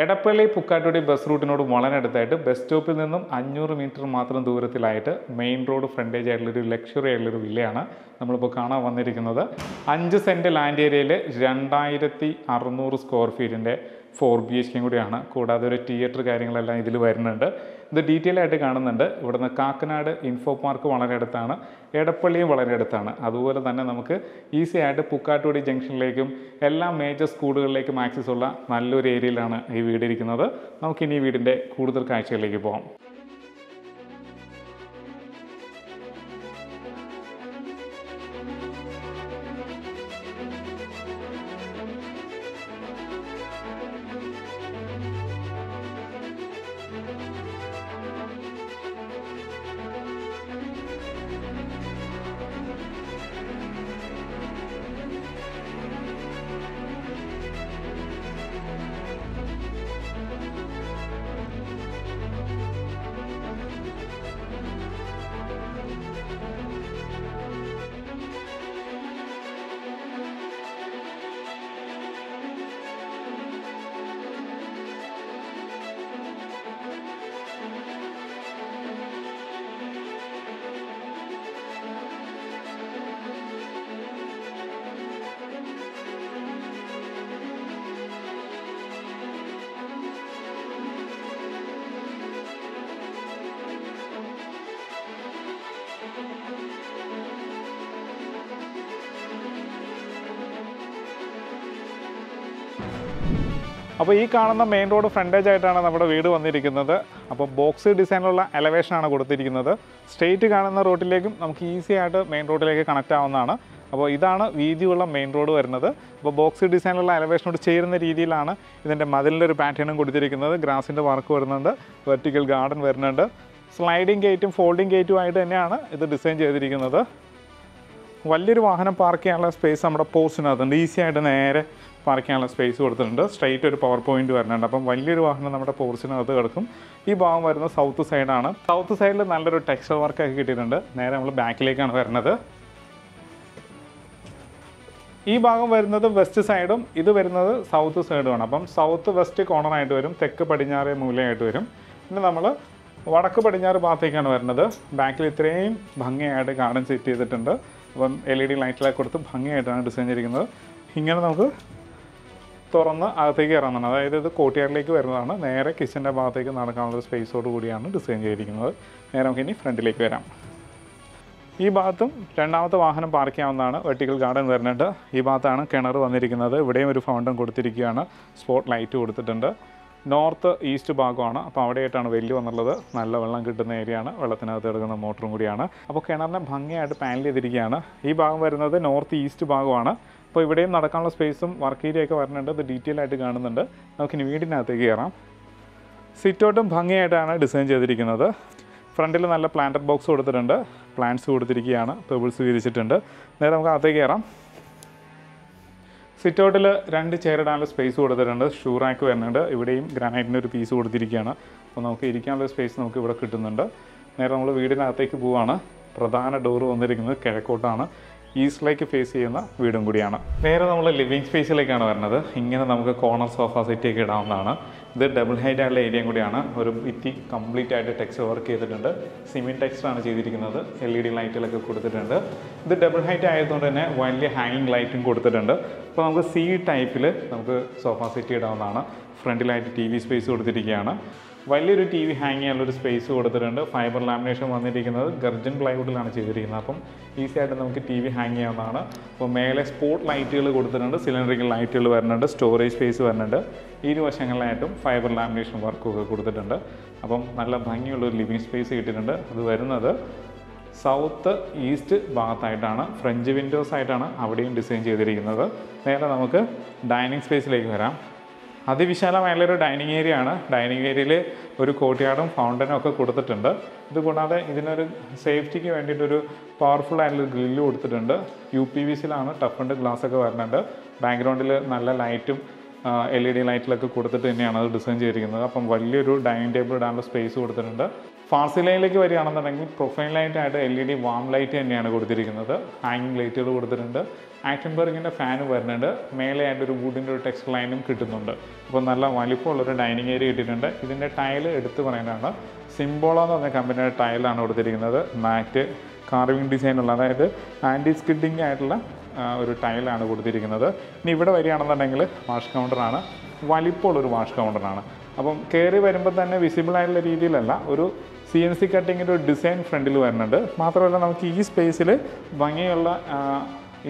Edappally Pukkattupadi bus റൂട്ടിനോട് വളരെ അടുത്തായിട്ട് bus സ്റ്റോപ്പിൽ നിന്നും 500 മീറ്റർ മാത്രം ദൂരത്തിലായിട്ട് മെയിൻ റോഡ് ഫ്രണ്ടേജ് ആയിട്ടുള്ളൊരു ലക്ഷറി ആയിട്ടുള്ളൊരു വില്ലയാണ് നമ്മളിപ്പോൾ കാണാൻ വന്നിരിക്കുന്നത്. 5 സെൻറ്റ് ലാൻഡ് ഏരിയയിൽ 2600 സ്ക്വയർ ഫീറ്റിൻ്റെ 4 BHK കൂടിയാണ്. കൂടാതെ ഒരു തിയേറ്റർ കാര്യങ്ങളെല്ലാം ഇതിൽ വരുന്നുണ്ട്. ഇത് ഡീറ്റെയിൽ ആയിട്ട് കാണുന്നുണ്ട്. ഇവിടുന്ന് കാക്കനാട് ഇൻഫോ പാർക്ക് വളരെ അടുത്താണ്, എടപ്പള്ളിയും വളരെ അടുത്താണ്. അതുപോലെ തന്നെ നമുക്ക് ഈസി ആയിട്ട് പുക്കാട്ടുപടി ജംഗ്ഷനിലേക്കും എല്ലാ മേജർ സ്കൂളുകളിലേക്കും ആക്സസ് ഉള്ള നല്ലൊരു ഏരിയയിലാണ് ഈ വീട് ഇരിക്കുന്നത്. നമുക്കിനി ഈ വീടിൻ്റെ കൂടുതൽ കാഴ്ചകളിലേക്ക് പോകാം. അപ്പോൾ ഈ കാണുന്ന മെയിൻ റോഡ് ഫ്രണ്ടേജ് ആയിട്ടാണ് നമ്മുടെ വീട് വന്നിരിക്കുന്നത്. അപ്പോൾ ബോക്സ് ഡിസൈനിലുള്ള എലവേഷനാണ് കൊടുത്തിരിക്കുന്നത്. സ്ട്രെയിറ്റ് കാണുന്ന റോഡിലേക്കും നമുക്ക് ഈസി ആയിട്ട് മെയിൻ റോഡിലേക്ക് കണക്റ്റ് ആവുന്നതാണ്. അപ്പോൾ ഇതാണ് വീതിയുള്ള മെയിൻ റോഡ് വരുന്നത്. അപ്പോൾ ബോക്സ് ഡിസൈനിലുള്ള എലവേഷനോട് ചേരുന്ന രീതിയിലാണ് ഇതിൻ്റെ മതിലിൻ്റെ ഒരു പാറ്റേണും കൊടുത്തിരിക്കുന്നത്. ഗ്രാസിൻ്റെ വർക്ക് വരുന്നുണ്ട്, വെർട്ടിക്കൽ ഗാർഡൻ വരുന്നുണ്ട്, സ്ലൈഡിങ് ഗേറ്റും ഫോൾഡിങ് ഗേറ്റും ആയിട്ട് തന്നെയാണ് ഇത് ഡിസൈൻ ചെയ്തിരിക്കുന്നത്. വലിയൊരു വാഹനം പാർക്ക് ചെയ്യാനുള്ള സ്പേസ് നമ്മുടെ പോസ്റ്റിനകത്തുണ്ട്. ഈസി ആയിട്ട് നേരെ പാർക്ക് ചെയ്യാനുള്ള സ്പേസ് കൊടുത്തിട്ടുണ്ട്. സ്ട്രൈറ്റ് ഒരു പവർ പോയിന്റ് വരുന്നുണ്ട്. അപ്പം വലിയൊരു വാഹനം നമ്മുടെ പോർച്ചിനകത്ത് കിടക്കും. ഈ ഭാഗം വരുന്നത് സൗത്ത് സൈഡാണ്. സൗത്ത് സൈഡിൽ നല്ലൊരു ടെക്സ്ചർ വർക്കൊക്കെ കിട്ടിയിട്ടുണ്ട്. നേരെ നമ്മൾ ബാക്കിലേക്കാണ് വരുന്നത്. ഈ ഭാഗം വരുന്നത് വെസ്റ്റ് സൈഡും ഇത് വരുന്നത് സൗത്ത് സൈഡുമാണ്. അപ്പം സൗത്ത് വെസ്റ്റ് കോർണറായിട്ട് വരും, തെക്ക് പടിഞ്ഞാറ് മൂലയായിട്ട് വരും. പിന്നെ നമ്മൾ വടക്ക് പടിഞ്ഞാറ് ഭാഗത്തേക്കാണ് വരുന്നത്. ബാക്കിൽ ഇത്രയും ഭംഗിയായിട്ട് ഗാർഡൻ സെറ്റ് ചെയ്തിട്ടുണ്ട്. അപ്പം LED ലൈറ്റിലൊക്കെ കൊടുത്ത് ഭംഗിയായിട്ടാണ് ഡിസൈൻ ചെയ്തിരിക്കുന്നത്. ഇങ്ങനെ നമുക്ക് തുറന്ന് അകത്തേക്ക് ഇറങ്ങുന്നത്, അതായത് ഇത് കോർട്ട്യാർഡിലേക്ക് വരുന്നതാണ്. നേരെ കിച്ചൻ്റെ ഭാഗത്തേക്ക് നടക്കാനുള്ള സ്പേസോട് കൂടിയാണ് ഡിസൈൻ ചെയ്തിരിക്കുന്നത്. നേരെ നമുക്ക് ഇനി ഫ്രണ്ടിലേക്ക് വരാം. ഈ ഭാഗത്തും രണ്ടാമത്തെ വാഹനം പാർക്ക് ചെയ്യാവുന്നതാണ്. വെർട്ടിക്കൽ ഗാർഡൻ വരുന്നുണ്ട്. ഈ ഭാഗത്താണ് കിണർ വന്നിരിക്കുന്നത്. ഇവിടെയും ഒരു ഫൗണ്ടൻ കൊടുത്തിരിക്കുകയാണ്. സ്പോട്ട് ലൈറ്റ് കൊടുത്തിട്ടുണ്ട്. നോർത്ത് ഈസ്റ്റ് ഭാഗമാണ്. അപ്പോൾ അവിടെയായിട്ടാണ് വെല്ലു വന്നുള്ളത്. നല്ല വെള്ളം കിട്ടുന്ന ഏരിയയാണ്. വെള്ളത്തിനകത്ത് എടുക്കുന്ന മോട്ടറും കൂടിയാണ്. അപ്പോൾ കിണറിനെ ഭംഗിയായിട്ട് പാനൽ ചെയ്തിരിക്കുകയാണ്. ഈ ഭാഗം വരുന്നത് നോർത്ത് ഈസ്റ്റ് ഭാഗമാണ്. അപ്പോൾ ഇവിടെയും നടക്കാനുള്ള സ്പേസും വർക്ക് ഏരിയയൊക്കെ വരുന്നുണ്ട്. ഇത് ഡീറ്റെയിൽ ആയിട്ട് കാണുന്നുണ്ട്. നമുക്കിനി വീടിനകത്തേക്ക് കയറാം. സിറ്റൗട്ടും ഭംഗിയായിട്ടാണ് ഡിസൈൻ ചെയ്തിരിക്കുന്നത്. ഫ്രണ്ടിൽ നല്ല പ്ലാന്റർ ബോക്സ് കൊടുത്തിട്ടുണ്ട്. പ്ലാന്റ്സ് കൊടുത്തിരിക്കുകയാണ്. പെബിൾസ് വിരിച്ചിട്ടുണ്ട്. നേരെ നമുക്ക് അകത്തേക്ക് കയറാം. സിറ്റൗട്ടിൽ 2 ചെയർ ഇടാനുള്ള സ്പേസ് കൊടുത്തിട്ടുണ്ട്. ഷൂ റാക്ക് വരുന്നുണ്ട്. ഇവിടെയും ഗ്രാനൈറ്റിൻ്റെ ഒരു പീസ് കൊടുത്തിരിക്കുകയാണ്. അപ്പോൾ നമുക്ക് ഇരിക്കാനുള്ള സ്പേസ് നമുക്ക് ഇവിടെ കിട്ടുന്നുണ്ട്. നേരെ നമ്മൾ വീടിനകത്തേക്ക് പോവുകയാണ്. പ്രധാന ഡോറ് വന്നിരിക്കുന്നത് കിഴക്കോട്ടാണ്. ഈസ്റ്റിലേക്ക് ഫേസ് ചെയ്യുന്ന വീടും കൂടിയാണ്. നേരെ നമ്മൾ ലിവിങ് സ്പേസിലേക്കാണ് വരുന്നത്. ഇങ്ങനെ നമുക്ക് കോർണർ സോഫ സെറ്റൊക്കെ ഇടാവുന്നതാണ്. ഇത് ഡബിൾ ഹൈറ്റ് ആയിട്ടുള്ള ഏരിയയും കൂടിയാണ്. ഒരു ഭിത്തി കംപ്ലീറ്റ് ആയിട്ട് ടെക്സ്ചർ വർക്ക് ചെയ്തിട്ടുണ്ട്. സിമെൻറ്റ് ടെക്സ്ചറാണ് ചെയ്തിരിക്കുന്നത്. LED ലൈറ്റുകളൊക്കെ കൊടുത്തിട്ടുണ്ട്. ഇത് ഡബിൾ ഹൈറ്റ് ആയതുകൊണ്ട് തന്നെ വലിയ ഹാങ്ങിങ് ലൈറ്റും കൊടുത്തിട്ടുണ്ട്. അപ്പോൾ നമുക്ക് C ടൈപ്പിൽ നമുക്ക് സോഫ സെറ്റ് ഇടാവുന്നതാണ്. ഫ്രണ്ടിലായിട്ട് TV സ്പേസ് കൊടുത്തിരിക്കുകയാണ്. വലിയൊരു TV ഹാങ് ചെയ്യാനുള്ളൊരു സ്പേസ് കൊടുത്തിട്ടുണ്ട്. ഫൈബർ ലാമിനേഷൻ വന്നിരിക്കുന്നത് ഗർജൻ പ്ലൈവുഡിലാണ് ചെയ്തിരിക്കുന്നത്. അപ്പം ഈസി ആയിട്ട് നമുക്ക് TV ഹാങ് ചെയ്യാവുന്നതാണ്. അപ്പോൾ മേലെ സ്പോട്ട് ലൈറ്റുകൾ കൊടുത്തിട്ടുണ്ട്. സിലിണ്ടറിക്കൽ ലൈറ്റുകൾ വരുന്നുണ്ട്. സ്റ്റോറേജ് സ്പേസ് വരുന്നുണ്ട്. ഇരുവശങ്ങളിലായിട്ടും ഫൈബർ ലാമിനേഷൻ വർക്കൊക്കെ കൊടുത്തിട്ടുണ്ട്. അപ്പം നല്ല ഭംഗിയുള്ളൊരു ലിവിങ് സ്പേസ് കിട്ടിയിട്ടുണ്ട്. അത് വരുന്നത് സൗത്ത് ഈസ്റ്റ് ഭാഗത്തായിട്ടാണ്. ഫ്രഞ്ച് വിൻഡോസ് ആയിട്ടാണ് അവിടെയും ഡിസൈൻ ചെയ്തിരിക്കുന്നത്. നേരെ നമുക്ക് ഡൈനിങ് സ്പേസിലേക്ക് വരാം. അതിവിശാലമായുള്ളൊരു ഡൈനിങ് ഏരിയ ആണ്. ഡൈനിങ് ഏരിയയിൽ ഒരു കോർട്ട്യാർഡും ഫൗണ്ടനും ഒക്കെ കൊടുത്തിട്ടുണ്ട്. ഇതുകൂടാതെ ഇതിനൊരു സേഫ്റ്റിക്ക് വേണ്ടിയിട്ടൊരു പവർഫുൾ ആയിട്ടുള്ള ഗ്രില്ല് കൊടുത്തിട്ടുണ്ട്. UPVCയിലാണ് ടഫ് ആൻഡ് ഗ്ലാസ് ഒക്കെ വരുന്നുണ്ട്. ബാക്ക്ഗ്രൗണ്ടിൽ നല്ല ലൈറ്റും LED ലൈറ്റിലൊക്കെ കൊടുത്തിട്ട് തന്നെയാണ് അത് ഡിസൈൻ ചെയ്തിരിക്കുന്നത്. അപ്പം വലിയൊരു ഡൈനിങ് ടേബിൾ ഇടാനുള്ള സ്പേസ് കൊടുത്തിട്ടുണ്ട്. ഫാസിലയിലേക്ക് വരികയാണെന്നുണ്ടെങ്കിൽ പ്രൊഫൈൽ ലൈറ്റായിട്ട് LED വാം ലൈറ്റ് തന്നെയാണ് കൊടുത്തിരിക്കുന്നത്. ഹാങ്ങിങ് ലൈറ്റുകൾ കൊടുത്തിട്ടുണ്ട്. ആക്ടൻബർഗിൻ്റെ ഫാനും വരുന്നുണ്ട്. മേലെയായിട്ട് ഒരു വുഡിൻ്റെ ഒരു ടെക്സ്റ്റ് ലൈനും കിട്ടുന്നുണ്ട്. അപ്പോൾ നല്ല വലിപ്പമുള്ളൊരു ഡൈനിങ് ഏരിയ കിട്ടിയിട്ടുണ്ട്. ഇതിൻ്റെ ടൈല് എടുത്ത് പറയുന്നതാണ്. സിംബോളോ എന്ന് പറഞ്ഞ കമ്പനിയുടെ ടൈലാണ് കൊടുത്തിരിക്കുന്നത്. മാറ്റ് കാർവിംഗ് ഡിസൈനുള്ള, അതായത് ആൻറ്റി സ്കിഡിങ് ആയിട്ടുള്ള ഒരു ടൈലാണ് കൊടുത്തിരിക്കുന്നത്. ഇനി ഇവിടെ വരികയാണെന്നുണ്ടെങ്കിൽ വാഷ് കൗണ്ടറാണ്. വലിപ്പമുള്ളൊരു വാഷ് കൗണ്ടറാണ്. അപ്പം കയറി വരുമ്പോൾ തന്നെ വിസിബിൾ ആയിട്ടുള്ള രീതിയിലല്ല, ഒരു CNC കട്ടിങ്ങിൻ്റെ ഒരു ഡിസൈൻ ഫ്രണ്ടിൽ വരുന്നുണ്ട്. മാത്രമല്ല നമുക്ക് ഈ സ്പേസിൽ ഭംഗിയുള്ള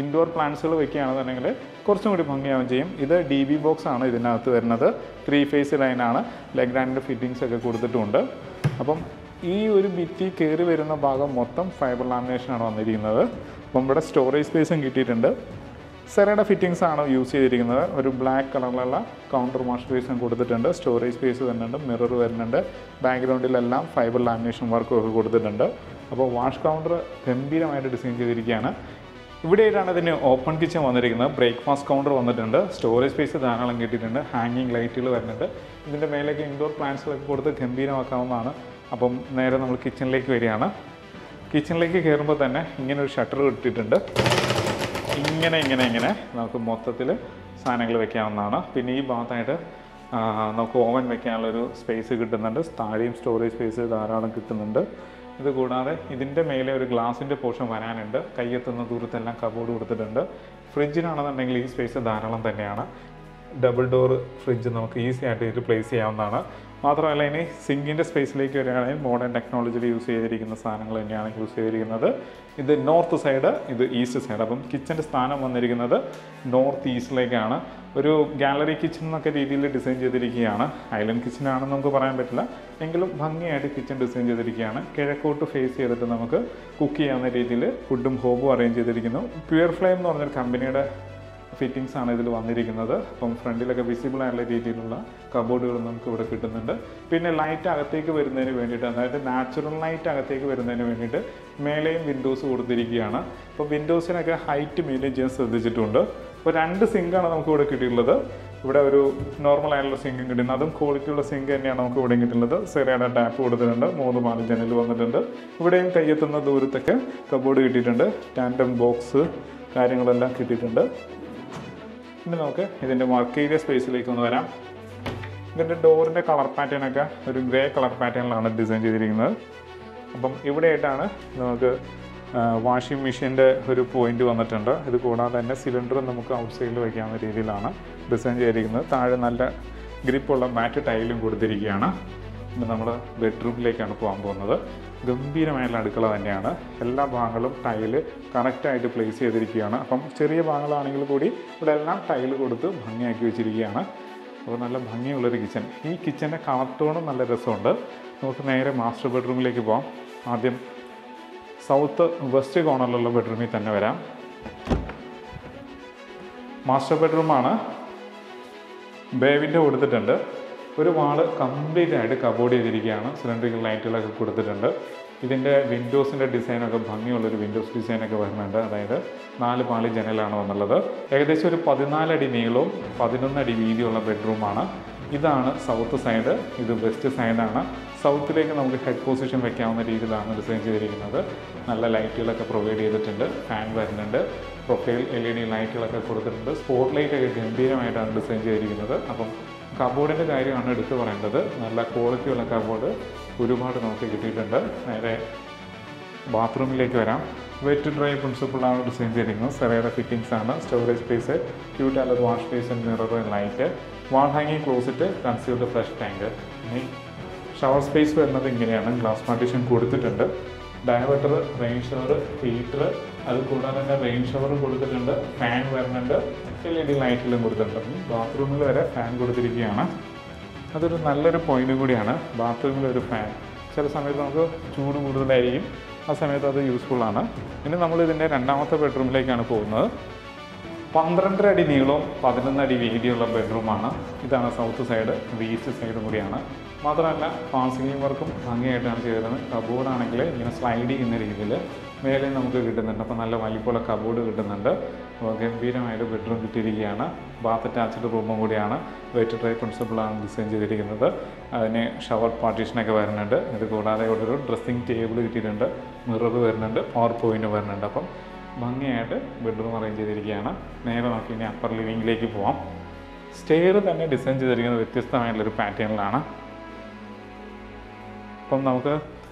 ഇൻഡോർ പ്ലാന്റ്സുകൾ വെക്കുകയാണെന്നുണ്ടെങ്കിൽ കുറച്ചും കൂടി ഭംഗിയാവും ചെയ്യും. ഇത് DB ബോക്സ് ആണ് ഇതിനകത്ത് വരുന്നത്. 3 ഫേസ് ലൈനാണ്. ലെഗ്രാൻഡിൻ്റെ ഫിറ്റിങ്സ് ഒക്കെ കൊടുത്തിട്ടുണ്ട്. അപ്പം ഈ ഒരു ഭിത്തി കയറി വരുന്ന ഭാഗം മൊത്തം ഫൈബർ ലാമിനേഷനാണ് വന്നിരിക്കുന്നത്. അപ്പം ഇവിടെ സ്റ്റോറേജ് സ്പേസും കിട്ടിയിട്ടുണ്ട്. സെറയുടെ ഫിറ്റിങ്സ് ആണ് യൂസ് ചെയ്തിരിക്കുന്നത്. ഒരു ബ്ലാക്ക് കളറിലുള്ള കൗണ്ടർ വാഷ് സ്പേസും കൊടുത്തിട്ടുണ്ട്. സ്റ്റോറേജ് സ്പേസ് വരുന്നുണ്ട്. മിറർ വരുന്നുണ്ട്. ബാക്ക്ഗ്രൗണ്ടിലെല്ലാം ഫൈബർ ലാമിനേഷൻ വർക്കും ഒക്കെ കൊടുത്തിട്ടുണ്ട്. അപ്പോൾ വാഷ് കൗണ്ടർ ഗംഭീരമായിട്ട് ഡിസൈൻ ചെയ്തിരിക്കുകയാണ്. ഇവിടെയായിട്ടാണ് ഇതിന് ഓപ്പൺ കിച്ചൺ വന്നിരിക്കുന്നത്. ബ്രേക്ക്ഫാസ്റ്റ് കൗണ്ടർ വന്നിട്ടുണ്ട്. സ്റ്റോറേജ് സ്പേസ് ധാരാളം കിട്ടിയിട്ടുണ്ട്. ഹാങ്ങിങ് ലൈറ്റുകൾ വരുന്നുണ്ട്. ഇതിൻ്റെ മേലേക്ക് ഇൻഡോർ പ്ലാന്റ്സുകളൊക്കെ കൊടുത്ത് ഗംഭീരമാക്കാവുന്നതാണ്. അപ്പം നേരെ നമ്മൾ കിച്ചണിലേക്ക് വരികയാണ്. കിച്ചണിലേക്ക് കയറുമ്പോൾ തന്നെ ഇങ്ങനെ ഒരു ഷട്ടർ ഇട്ടിട്ടുണ്ട്. ഇങ്ങനെ നമുക്ക് മൊത്തത്തിൽ സാധനങ്ങൾ വെക്കാവുന്നതാണ്. പിന്നെ ഈ ഭാഗത്തായിട്ട് നമുക്ക് ഓവൻ വെക്കാനുള്ളൊരു സ്പേസ് കിട്ടുന്നുണ്ട്. താഴെയും സ്റ്റോറേജ് സ്പേസ് ധാരാളം കിട്ടുന്നുണ്ട്. ഇത് കൂടാതെ ഇതിൻ്റെ മേലെ ഒരു ഗ്ലാസിൻ്റെ പോർഷൻ വരാനുണ്ട്. കയ്യെത്തുന്ന ദൂരത്തെല്ലാം കബോർഡ് കൊടുത്തിട്ടുണ്ട്. ഫ്രിഡ്ജിനാണെന്നുണ്ടെങ്കിൽ ഈ സ്പേസ് ധാരാളം തന്നെയാണ്. ഡബിൾ ഡോർ ഫ്രിഡ്ജ് നമുക്ക് ഈസി ആയിട്ട് ഇത് പ്ലേസ് ചെയ്യാവുന്നതാണ്. മാത്രമല്ല ഇനി സിങ്കിൻ്റെ സ്പേസിലേക്ക് വരികയാണെങ്കിൽ മോഡേൺ ടെക്നോളജിയിൽ യൂസ് ചെയ്തിരിക്കുന്ന സാധനങ്ങൾ തന്നെയാണ് യൂസ് ചെയ്തിരിക്കുന്നത്. ഇത് നോർത്ത് സൈഡ്, ഇത് ഈസ്റ്റ് സൈഡ്. അപ്പം കിച്ചൻ്റെ സ്ഥാനം വന്നിരിക്കുന്നത് നോർത്ത് ഈസ്റ്റിലേക്കാണ്. ഒരു ഗാലറി കിച്ചൺ എന്നൊക്കെ രീതിയിൽ ഡിസൈൻ ചെയ്തിരിക്കുകയാണ്. ഐലൻഡ് കിച്ചനാണെന്ന് നമുക്ക് പറയാൻ പറ്റില്ല, എങ്കിലും ഭംഗിയായിട്ട് കിച്ചൺ ഡിസൈൻ ചെയ്തിരിക്കുകയാണ്. കിഴക്കോട്ട് ഫേസ് ചെയ്തിട്ട് നമുക്ക് കുക്ക് ചെയ്യാവുന്ന രീതിയിൽ ഫുഡും ഹോബും അറേഞ്ച് ചെയ്തിരിക്കുന്നു. പ്യുവർ ഫ്ലെയിം എന്ന് പറഞ്ഞൊരു കമ്പനിയുടെ ഫിറ്റിങ്സ് ആണ് ഇതിൽ വന്നിരിക്കുന്നത്. അപ്പം ഫ്രണ്ടിലൊക്കെ വിസിബിൾ ആയിട്ടുള്ള രീതിയിലുള്ള കബോർഡുകൾ നമുക്ക് ഇവിടെ കിട്ടുന്നുണ്ട്. പിന്നെ ലൈറ്റ് അകത്തേക്ക് വരുന്നതിന് വേണ്ടിയിട്ട്, അതായത് നാച്ചുറൽ ലൈറ്റ് അകത്തേക്ക് വരുന്നതിന് വേണ്ടിയിട്ട് മേലെയും വിൻഡോസ് കൊടുത്തിരിക്കുകയാണ്. അപ്പോൾ വിൻഡോസിനൊക്കെ ഹൈറ്റ് മെയിൻറ്റെയിൻ ചെയ്യാൻ ശ്രദ്ധിച്ചിട്ടുണ്ട്. അപ്പോൾ 2 സിങ്കാണ് നമുക്ക് ഇവിടെ കിട്ടിയിട്ടുള്ളത്. ഇവിടെ ഒരു നോർമൽ ആയിട്ടുള്ള സിങ്കും കിട്ടുന്നത്, അതും ക്വാളിറ്റിയുള്ള സിങ്ക് തന്നെയാണ് നമുക്ക് ഇവിടെ കിട്ടുന്നത്. സെറയുടെ ടാപ്പ് കൊടുത്തിട്ടുണ്ട്. 3 ജനൽ വന്നിട്ടുണ്ട്. ഇവിടെയും കയ്യെത്തുന്ന ദൂരത്തൊക്കെ കബോർഡ് കിട്ടിയിട്ടുണ്ട്. ടാൻഡം ബോക്സ് കാര്യങ്ങളെല്ലാം കിട്ടിയിട്ടുണ്ട്. ഇനി നമുക്ക് ഇതിൻ്റെ വർക്ക് ഏരിയ സ്പേസിലേക്ക് ഒന്ന് വരാം. ഇതിൻ്റെ ഡോറിൻ്റെ കളർ പാറ്റേണൊക്കെ ഒരു ഗ്രേ കളർ പാറ്റേണിലാണ് ഡിസൈൻ ചെയ്തിരിക്കുന്നത്. അപ്പം ഇവിടെയായിട്ടാണ് നമുക്ക് വാഷിംഗ് മെഷീൻ്റെ ഒരു പോയിന്റ് വന്നിട്ടുണ്ട്. ഇത് കൂടാതെ തന്നെ സിലിണ്ടർ നമുക്ക് ഔട്ട് സൈഡിൽ വയ്ക്കാവുന്ന രീതിയിലാണ് ഡിസൈൻ ചെയ്തിരിക്കുന്നത്. താഴെ നല്ല ഗ്രിപ്പുള്ള മാറ്റ് ടൈലും കൊടുത്തിരിക്കുകയാണ്. ഇന്ന് നമ്മൾ ബെഡ്റൂമിലേക്കാണ് പോകാൻ പോകുന്നത്. ഗംഭീരമായിട്ടുള്ള അടുക്കള തന്നെയാണ്. എല്ലാ ഭാഗങ്ങളും ടൈല് കറക്റ്റായിട്ട് പ്ലേസ് ചെയ്തിരിക്കുകയാണ്. അപ്പം ചെറിയ ഭാഗങ്ങളാണെങ്കിൽ കൂടി ഇവിടെ എല്ലാം ടൈല് കൊടുത്ത് ഭംഗിയാക്കി വെച്ചിരിക്കുകയാണ്. അപ്പോൾ നല്ല ഭംഗിയുള്ളൊരു കിച്ചൺ. ഈ കിച്ചൻ്റെ കളർ ടോണും നല്ല രസമുണ്ട്. നമുക്ക് നേരെ മാസ്റ്റർ ബെഡ്റൂമിലേക്ക് പോകാം. ആദ്യം സൗത്ത് വെസ്റ്റ് കോർണറിലുള്ള ബെഡ്റൂമിൽ തന്നെ വരാം. മാസ്റ്റർ ബെഡ്റൂമാണ്. ബേ വിൻഡോ കൊടുത്തിട്ടുണ്ട്. ഒരു വാള് കംപ്ലീറ്റ് ആയിട്ട് കബോർഡ് ചെയ്തിരിക്കുകയാണ്. സിലിണ്ടറിക്കൽ ലൈറ്റുകളൊക്കെ കൊടുത്തിട്ടുണ്ട്. ഇതിൻ്റെ വിൻഡോസിൻ്റെ ഡിസൈനൊക്കെ ഭംഗിയുള്ളൊരു വിൻഡോസ് ഡിസൈനൊക്കെ വരുന്നുണ്ട്. അതായത് 4 പാളി ജനലാണ് വന്നുള്ളത്. ഏകദേശം ഒരു 14 അടി നീളവും 11 അടി വീതിയുള്ള ബെഡ്റൂമാണ്. ഇതാണ് സൗത്ത് സൈഡ്, ഇത് വെസ്റ്റ് സൈഡാണ്. സൗത്തിലേക്ക് നമുക്ക് ഹെഡ് പൊസിഷൻ വെക്കാവുന്ന രീതിയിലാണ് ഡിസൈൻ ചെയ്തിരിക്കുന്നത്. നല്ല ലൈറ്റുകളൊക്കെ പ്രൊവൈഡ് ചെയ്തിട്ടുണ്ട്. ഫാൻ വരുന്നുണ്ട്. പ്രൊഫൈൽ LED ലൈറ്റുകളൊക്കെ കൊടുത്തിട്ടുണ്ട്. സ്പോട്ട് ലൈറ്റൊക്കെ ഗംഭീരമായിട്ടാണ് ഡിസൈൻ ചെയ്തിരിക്കുന്നത്. അപ്പം കബോർഡിൻ്റെ കാര്യമാണ് എടുത്തു പറയേണ്ടത്. നല്ല ക്വാളിറ്റിയുള്ള കബോർഡ് ഒരുപാട് നമുക്ക് കിട്ടിയിട്ടുണ്ട്. നേരെ ബാത്റൂമിലേക്ക് വരാം. വെറ്റ് ഡ്രൈ പ്രിൻസിപ്പിളാണ് ഡിസൈൻ ചെയ്തിരിക്കുന്നത്. സെറയുടെ ഫിറ്റിങ്സ് ആണ്. സ്റ്റോറേജ് സ്പേസ്, ക്യൂട്ട് ആയിട്ടുള്ള wash space, mirror, light, wall ഹാങ്ങിങ് ക്ലോസറ്റ്, കൺസീൽഡ് ഫ്ലഷ് ടാങ്ക്. ഇനി ഷവർ സ്പേസ് വരുന്നത് ഇങ്ങനെയാണ്. ഗ്ലാസ് പാർട്ടീഷൻ കൊടുത്തിട്ടുണ്ട്. ഡയവേർട്ടർ, റെയിൻ ഷവർ, ഹീറ്റർ, അത് കൂടാതെ തന്നെ റെയിൻ ഷവർ കൊടുത്തിട്ടുണ്ട്. ഫാൻ വരുന്നുണ്ട്. LED ലൈറ്റിലും കൊടുത്തിട്ടുണ്ട്. ബാത്റൂമിൽ വരെ ഫാൻ കൊടുത്തിരിക്കുകയാണ്. അതൊരു നല്ലൊരു പോയിന്റ് കൂടിയാണ്. ബാത്റൂമിലൊരു ഫാൻ ചില സമയത്ത് നമുക്ക് ചൂട് കൂടുതലായിരിക്കും. ആ സമയത്ത് അത് യൂസ്ഫുള്ളാണ്. ഇനി നമ്മൾ ഇതിൻ്റെ രണ്ടാമത്തെ ബെഡ്റൂമിലേക്കാണ് പോകുന്നത്. 12 അടി നീളവും 11 അടി വീതിയുള്ള ബെഡ്റൂമാണ്. ഇതാണ് സൗത്ത് സൈഡ്. ഈസ്റ്റ് സൈഡും കൂടിയാണ്. മാത്രമല്ല ഫാൻസിലിംഗ് വർക്കും ഭംഗിയായിട്ടാണ് ചെയ്തിരുന്നത്. കബോർഡാണെങ്കിൽ ഇങ്ങനെ സ്ലൈഡ് ചെയ്യുന്ന രീതിയിൽ മേലെ നമുക്ക് കിട്ടുന്നുണ്ട്. അപ്പോൾ നല്ല വലിപ്പമുള്ള കബോർഡ് കിട്ടുന്നുണ്ട്. അപ്പോൾ ഗംഭീരമായൊരു ബെഡ്റൂം കിട്ടിയിരിക്കുകയാണ്. ബാത്ത് അറ്റാച്ച്ഡ് റൂമും കൂടിയാണ്. വെറ്റ് ഡ്രൈ പ്രിൻസിപ്പിളാണ് ഡിസൈൻ ചെയ്തിരിക്കുന്നത്. അതിന് ഷവർ പാർട്ടീഷനൊക്കെ വരുന്നുണ്ട്. ഇത് കൂടാതെ ഇവിടെ ഒരു ഡ്രസ്സിങ് ടേബിൾ കിട്ടിയിട്ടുണ്ട്, മിറർ വരുന്നുണ്ട്, പവർ പോയിന്റ് വരുന്നുണ്ട്. അപ്പം ഭംഗിയായിട്ട് ബെഡ്റൂം അറേഞ്ച് ചെയ്തിരിക്കുകയാണ്. നേരെ നമുക്ക് ഇനി അപ്പർ ലിവിങ്ങിലേക്ക് പോവാം. സ്റ്റെയർ തന്നെ ഡിസൈൻ ചെയ്തിരിക്കുന്നത് വ്യത്യസ്തമായിട്ടുള്ളൊരു പാറ്റേണിലാണ്. അപ്പം നമുക്ക്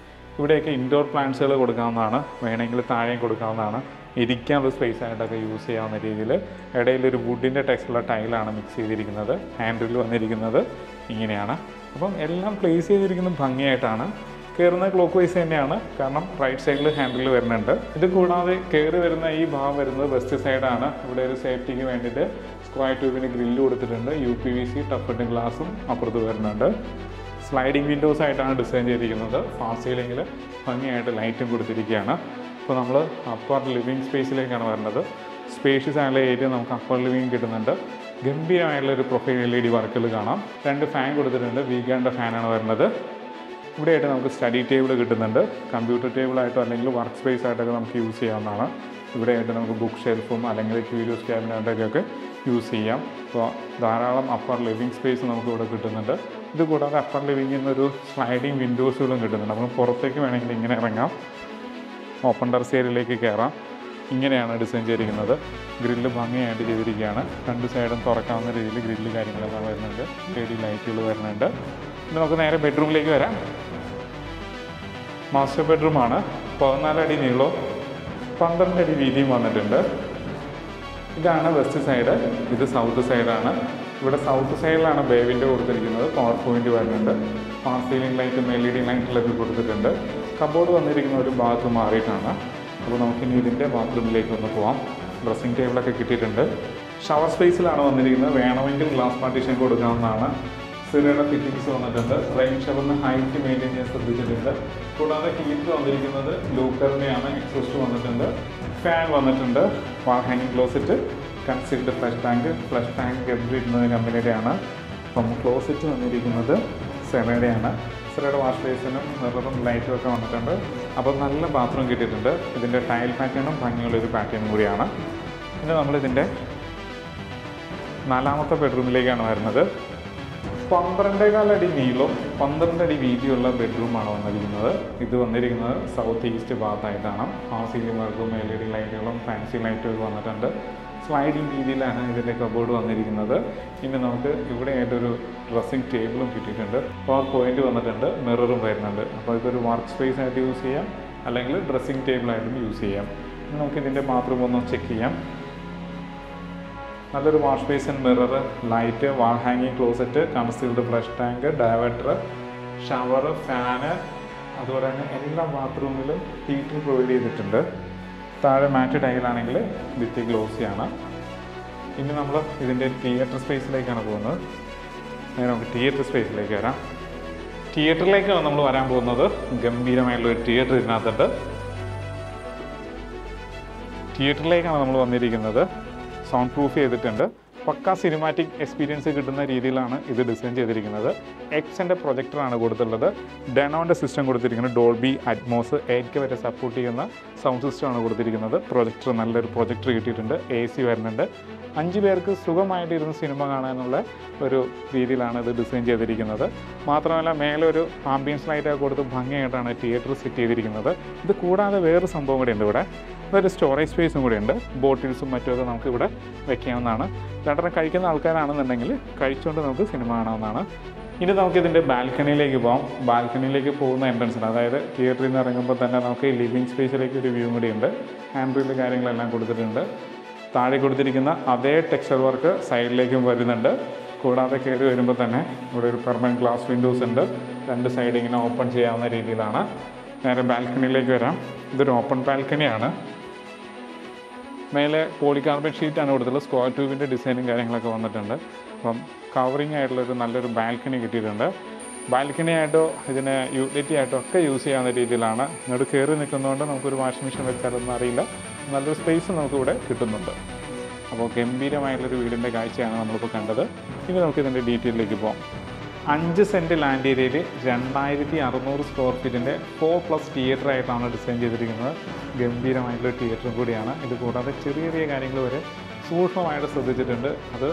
ഇവിടെയൊക്കെ ഇൻഡോർ പ്ലാന്റ്സുകൾ കൊടുക്കാവുന്നതാണ്, വേണമെങ്കിൽ താഴെയും കൊടുക്കാവുന്നതാണ്. ഇരിക്കാനുള്ള സ്പേസ് ആയിട്ടൊക്കെ യൂസ് ചെയ്യാവുന്ന രീതിയിൽ ഇടയിലൊരു വുഡിൻ്റെ ടെക്സ്റ്റുള്ള ടൈലാണ് മിക്സ് ചെയ്തിരിക്കുന്നത്. ഹാൻഡിൽ വന്നിരിക്കുന്നത് ഇങ്ങനെയാണ്. അപ്പം എല്ലാം പ്ലേസ് ചെയ്തിരിക്കുന്നത് ഭംഗിയായിട്ടാണ്. കയറുന്ന ക്ലോക്ക് വൈസ് തന്നെയാണ്, കാരണം റൈറ്റ് സൈഡിൽ ഹാൻഡിൽ വരുന്നുണ്ട്. ഇത് കൂടാതെ കയറി വരുന്ന ഈ ഭാഗം വരുന്നത് വെസ്റ്റ് സൈഡാണ്. ഇവിടെ ഒരു സേഫ്റ്റിക്ക് വേണ്ടിയിട്ട് സ്ക്വയർ ട്യൂബിന് ഗ്രില്ല് കൊടുത്തിട്ടുണ്ട്. UPVC ടഫഡ് ഗ്ലാസും അപ്പുറത്ത് വരുന്നുണ്ട്. സ്ലൈഡിങ് വിൻഡോസ് ആയിട്ടാണ് ഡിസൈൻ ചെയ്തിരിക്കുന്നത്. ഫാസ്റ്റ് സീലിംഗിൽ ഭംഗിയായിട്ട് ലൈറ്റും കൊടുത്തിരിക്കുകയാണ്. അപ്പോൾ നമ്മൾ അപ്പർ ലിവിങ് സ്പേസിലേക്കാണ് വരുന്നത്. സ്പേഷ്യസ് ആയുള്ള ഏരിയ നമുക്ക് അപ്പർ ലിവിങ് കിട്ടുന്നുണ്ട്. ഗംഭീരമായിട്ടുള്ളൊരു പ്രൊഫൈൽ LED വർക്കുകൾ കാണാം. 2 ഫാൻ കൊടുത്തിട്ടുണ്ട്. വീഗാൻ്റെ ഫാനാണ് വരുന്നത്. ഇവിടെയായിട്ട് നമുക്ക് സ്റ്റഡി ടേബിൾ കിട്ടുന്നുണ്ട്. കമ്പ്യൂട്ടർ ടേബിളായിട്ടോ അല്ലെങ്കിൽ വർക്ക് സ്പേസ് ആയിട്ടൊക്കെ നമുക്ക് യൂസ് ചെയ്യാവുന്നതാണ്. ഇവിടെയായിട്ട് നമുക്ക് ബുക്ക് ഷെൽഫും അല്ലെങ്കിൽ ക്യൂരിയോസ് ക്യാബിനറ്റൊക്കെ യൂസ് ചെയ്യാം. അപ്പോൾ ധാരാളം അപ്പർ ലിവിങ് സ്പേസ് നമുക്ക് ഇവിടെ കിട്ടുന്നുണ്ട്. ഇത് കൂടാതെ അപ്പർ ലിവിങ്ങിൽ നിന്നൊരു സ്ലൈഡിങ് വിൻഡോസുകളും കിട്ടുന്നുണ്ട്. നമുക്ക് പുറത്തേക്ക് വേണമെങ്കിൽ ഇങ്ങനെ ഇറങ്ങാം, ഓപ്പൺ ടെറസ് ഏരിയയിലേക്ക് കയറാം. ഇങ്ങനെയാണ് ഡിസൈൻ ചെയ്തിരിക്കുന്നത്. ഗ്രില്ല് ഭംഗിയായിട്ട് ചെയ്തിരിക്കുകയാണ്. 2 സൈഡും തുറക്കാവുന്ന രീതിയിൽ ഗ്രില്ല് കാര്യങ്ങളൊക്കെ വരുന്നുണ്ട്. LED ലൈറ്റുകൾ വരുന്നുണ്ട്. ഇനി നമുക്ക് നേരെ ബെഡ്റൂമിലേക്ക് വരാം. മാസ്റ്റർ ബെഡ്റൂമാണ്. 14 അടി നീളവും 12 അടി വീതിയും വന്നിട്ടുണ്ട്. ഇതാണ് വെസ്റ്റ് സൈഡ്, ഇത് സൗത്ത് സൈഡാണ്. ഇവിടെ സൗത്ത് സൈഡിലാണ് ബേ വിൻഡോ കൊടുത്തിരിക്കുന്നത്. പവർ പോയിന്റ് വരുന്നുണ്ട്. ഫാസ്റ്റ് സീലിംഗ് ലൈറ്റും LED ലൈറ്റിലൊക്കെ കൊടുത്തിട്ടുണ്ട്. കബോർഡ് വന്നിരിക്കുന്ന ഒരു ബാത്റൂം മാറിയിട്ടാണ്. അപ്പോൾ നമുക്കിനി ഇതിൻ്റെ ബാത്റൂമിലേക്ക് ഒന്ന് പോവാം. ഡ്രസ്സിംഗ് ടേബിളൊക്കെ കിട്ടിയിട്ടുണ്ട്. ഷവർ സ്പേസിലാണ് വന്നിരിക്കുന്നത്. വേണമെങ്കിൽ ഗ്ലാസ് പാർട്ടീഷൻ കൊടുക്കാവുന്നതാണ്. സിറയുടെ ഫിറ്റിങ്സ് വന്നിട്ടുണ്ട്. റെയിൻ ഷവറിന് ഹൈറ്റ് മെയിൻറ്റെയിൻ ചെയ്യാൻ ശ്രദ്ധിച്ചിട്ടുണ്ട്. കൂടാതെ ഹീറ്റർ വന്നിരിക്കുന്നത് ലൂക്കറിൻ്റെയാണ്. എക്സോസ്റ്റ് വന്നിട്ടുണ്ട്. ഫാൻ വന്നിട്ടുണ്ട്. വാൾ ഹാങ്ങിങ് ക്ലോസറ്റ്, കൺസീൽഡ് ഫ്ലഷ് ടാങ്ക് ഗബ്രിടുന്നത് കമ്പനിയുടെയാണ്. അപ്പം ക്ലോസറ്റ് വന്നിരിക്കുന്നത് സെറയുടെയാണ്. സെറയുടെ വാഷ് ബേസിനും മിററും ലൈറ്റും ഒക്കെ വന്നിട്ടുണ്ട്. അപ്പോൾ നല്ല ബാത്റൂം കിട്ടിയിട്ടുണ്ട്. ഇതിൻ്റെ ടൈൽ പാറ്റേണും ഭംഗിയുള്ളൊരു പാറ്റേണും കൂടിയാണ്. പിന്നെ നമ്മളിതിൻ്റെ 4ാമത്തെ ബെഡ്റൂമിലേക്കാണ് വരുന്നത്. 12.25 അടി നീളവും 12 അടി വീതിയുള്ള ബെഡ്റൂമാണ് വന്നിരിക്കുന്നത്. ഇത് വന്നിരിക്കുന്നത് സൗത്ത് ഈസ്റ്റ് ഭാഗത്തായിട്ടാണ്. ആ സീലിംഗ് വർക്കും LED ലൈറ്റുകളും ഫാൻസി ലൈറ്റും വന്നിട്ടുണ്ട്. സ്ലൈഡിങ് രീതിയിലാണ് ഇതിൻ്റെ കബോർഡ് വന്നിരിക്കുന്നത്. ഇനി നമുക്ക് ഇവിടെ ആയിട്ടൊരു ഡ്രസ്സിംഗ് ടേബിളും കിട്ടിയിട്ടുണ്ട്. പവർ പോയിന്റ് വന്നിട്ടുണ്ട്, മിററും വരുന്നുണ്ട്. അപ്പോൾ ഇതൊരു വർക്ക് സ്പേസ് ആയിട്ട് യൂസ് ചെയ്യാം, അല്ലെങ്കിൽ ഡ്രസ്സിംഗ് ടേബിളായിട്ടും യൂസ് ചെയ്യാം. ഇനി നമുക്ക് ഇതിൻ്റെ ബാത്റൂം ഒന്ന് ചെക്ക് ചെയ്യാം. നല്ലൊരു wash basin, mirror, light, wall ഹാങ്ങിങ് closet, concealed flush tank, diverter, shower, ഫാന്, അതുപോലെ തന്നെ എല്ലാ ബാത്റൂമിലും ഹീറ്റർ പ്രൊവൈഡ് ചെയ്തിട്ടുണ്ട്. താഴെ മാറ്റ് ടൈലാണെങ്കിൽ ഭിത്തി ഗ്ലോസിയാണ്. ഇനി നമ്മൾ ഇതിൻ്റെ തിയേറ്റർ സ്പേസിലേക്കാണ് പോകുന്നത്. നമുക്ക് തിയേറ്റർ സ്പേസിലേക്ക് വരാം. തിയേറ്ററിലേക്കാണ് നമ്മൾ വരാൻ പോകുന്നത്. ഗംഭീരമായിട്ടുള്ളൊരു തിയേറ്റർ ഇതിനകത്തുണ്ട്. തിയേറ്ററിലേക്കാണ് നമ്മൾ വന്നിരിക്കുന്നത്. സൗണ്ട് പ്രൂഫ് ചെയ്തിട്ടുണ്ട്. പക്ക സിനിമാറ്റിക് എക്സ്പീരിയൻസ് കിട്ടുന്ന രീതിയിലാണ് ഇത് ഡിസൈൻ ചെയ്തിരിക്കുന്നത്. എക്സിൻ്റെ പ്രൊജക്ടറാണ് കൊടുത്തിട്ടുള്ളത്. ഡെനോൻ്റെ സിസ്റ്റം കൊടുത്തിരിക്കുന്നത് ഡോൾബി അറ്റ്മോസ് 8K വരെ സപ്പോർട്ട് ചെയ്യുന്ന സൗണ്ട് സിസ്റ്റമാണ് കൊടുത്തിരിക്കുന്നത്. പ്രൊജക്ടർ, നല്ലൊരു പ്രൊജക്ടർ കിട്ടിയിട്ടുണ്ട്. AC വരുന്നുണ്ട്. 5 പേർക്ക് സുഖമായിട്ട് ഇരുന്ന് സിനിമ കാണാനുള്ള ഒരു രീതിയിലാണ് ഇത് ഡിസൈൻ ചെയ്തിരിക്കുന്നത്. മാത്രമല്ല മേലെ ഒരു ആംബിയൻസ് ലൈറ്റൊക്കെ കൊടുത്ത് ഭംഗിയായിട്ടാണ് തിയേറ്റർ സെറ്റ് ചെയ്തിരിക്കുന്നത്. ഇത് കൂടാതെ വേറൊരു സംഭവം കൂടെ ഉണ്ട് ഇവിടെ. അതൊരു സ്റ്റോറേജ് സ്പേസും കൂടെ ഉണ്ട്. ബോട്ടിൽസും മറ്റുമൊക്കെ നമുക്ക് ഇവിടെ വയ്ക്കാവുന്നതാണ്. രണ്ടെണ്ണം കഴിക്കുന്ന ആൾക്കാരാണെന്നുണ്ടെങ്കിൽ കഴിച്ചുകൊണ്ട് നമുക്ക് സിനിമ കാണാവുന്നതാണ്. ഇനി നമുക്കിതിൻ്റെ ബാൽക്കണിയിലേക്ക് പോകാം. ബാൽക്കണിയിലേക്ക് പോകുന്ന എൻട്രൻസിന്, അതായത് തിയേറ്ററിൽ നിന്ന് ഇറങ്ങുമ്പോൾ തന്നെ നമുക്ക് ലിവിങ് സ്പേസിലേക്ക് ഒരു വ്യൂ കൂടിയുണ്ട്. ഹാൻഡ് റീൽ കാര്യങ്ങളെല്ലാം കൊടുത്തിട്ടുണ്ട്. താഴെ കൊടുത്തിരിക്കുന്ന അതേ ടെക്സ്ചർ വർക്ക് സൈഡിലേക്കും വരുന്നുണ്ട്. കൂടാതെ കയറി വരുമ്പോൾ തന്നെ ഇവിടെ ഒരു പെർമനൻറ്റ് ഗ്ലാസ് വിൻഡോസ് ഉണ്ട്. 2 സൈഡ് ഇങ്ങനെ ഓപ്പൺ ചെയ്യാവുന്ന രീതിയിലാണ്. നേരെ ബാൽക്കണിയിലേക്ക് വരാം. ഇതൊരു ഓപ്പൺ ബാൽക്കണിയാണ്. മേലെ പോളികാർബണേറ്റ് ഷീറ്റാണ് കൊടുത്തുള്ളത്. സ്ക്വയർ ട്യൂബിൻ്റെ ഡിസൈനും കാര്യങ്ങളൊക്കെ വന്നിട്ടുണ്ട്. അപ്പം കവറിങ് ആയിട്ടുള്ളൊരു നല്ലൊരു ബാൽക്കണി കിട്ടിയിട്ടുണ്ട്. ബാൽക്കണി ആയിട്ടോ ഇതിന് യൂട്ടിലിറ്റി ആയിട്ടോ ഒക്കെ യൂസ് ചെയ്യാവുന്ന രീതിയിലാണ്. ഇങ്ങോട്ട് കയറി നിൽക്കുന്നതുകൊണ്ട് നമുക്കൊരു വാഷിംഗ് മെഷീൻ വെച്ചാലൊന്നും അറിയില്ല. നല്ലൊരു സ്പേസ് നമുക്കിവിടെ കിട്ടുന്നുണ്ട്. അപ്പോൾ ഗംഭീരമായിട്ടുള്ളൊരു വീടിൻ്റെ കാഴ്ചയാണ് നമ്മളിപ്പോൾ കണ്ടത്. ഇനി നമുക്കിതിൻ്റെ ഡീറ്റെയിലേക്ക് പോകാം. 5 സെൻറ്റ് ലാൻഡ് ഏരിയയിൽ 2600 സ്ക്വയർ ഫീറ്റിൻ്റെ 4+ തിയേറ്റർ ആയിട്ടാണ് ഡിസൈൻ ചെയ്തിരിക്കുന്നത്. ഗംഭീരമായിട്ടുള്ള തിയേറ്ററും കൂടിയാണ്. ഇത് കൂടാതെ ചെറിയ ചെറിയ കാര്യങ്ങൾ വരെ സൂക്ഷ്മമായിട്ട് ശ്രദ്ധിച്ചിട്ടുണ്ട്. അത്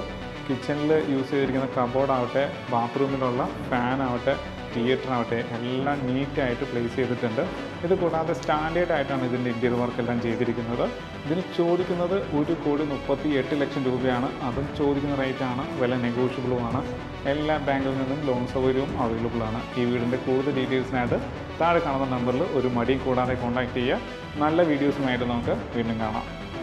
കിച്ചണിൽ യൂസ് ചെയ്തിരിക്കുന്ന കബോർഡാവട്ടെ, ബാത്റൂമിലുള്ള ഫാനാവട്ടെ, തിയേറ്ററാവട്ടെ എല്ലാം നീറ്റായിട്ട് പ്ലേസ് ചെയ്തിട്ടുണ്ട്. ഇത് കൂടാതെ സ്റ്റാൻഡേർഡ് ആയിട്ടാണ് ഇതിൻ്റെ ഇൻറ്റീരിയർ വർക്കെല്ലാം ചെയ്തിരിക്കുന്നത്. ഇതിന് ചോദിക്കുന്നത് 1,38,00,000 രൂപയാണ്. അതും ചോദിക്കുന്ന റേറ്റാണ്, വില നെഗോഷ്യബിളുമാണ്. എല്ലാ ബാങ്കിൽ നിന്നും ലോൺ സൗകര്യവും അവൈലബിൾ ആണ്. ഈ വീടിൻ്റെ കൂടുതൽ ഡീറ്റെയിൽസിനായിട്ട് താഴെ കാണുന്ന നമ്പറിൽ ഒരു മടിയും കൂടാതെ കോൺടാക്റ്റ് ചെയ്യുക. നല്ല വീഡിയോസുമായിട്ട് നമുക്ക് വീണ്ടും കാണാം.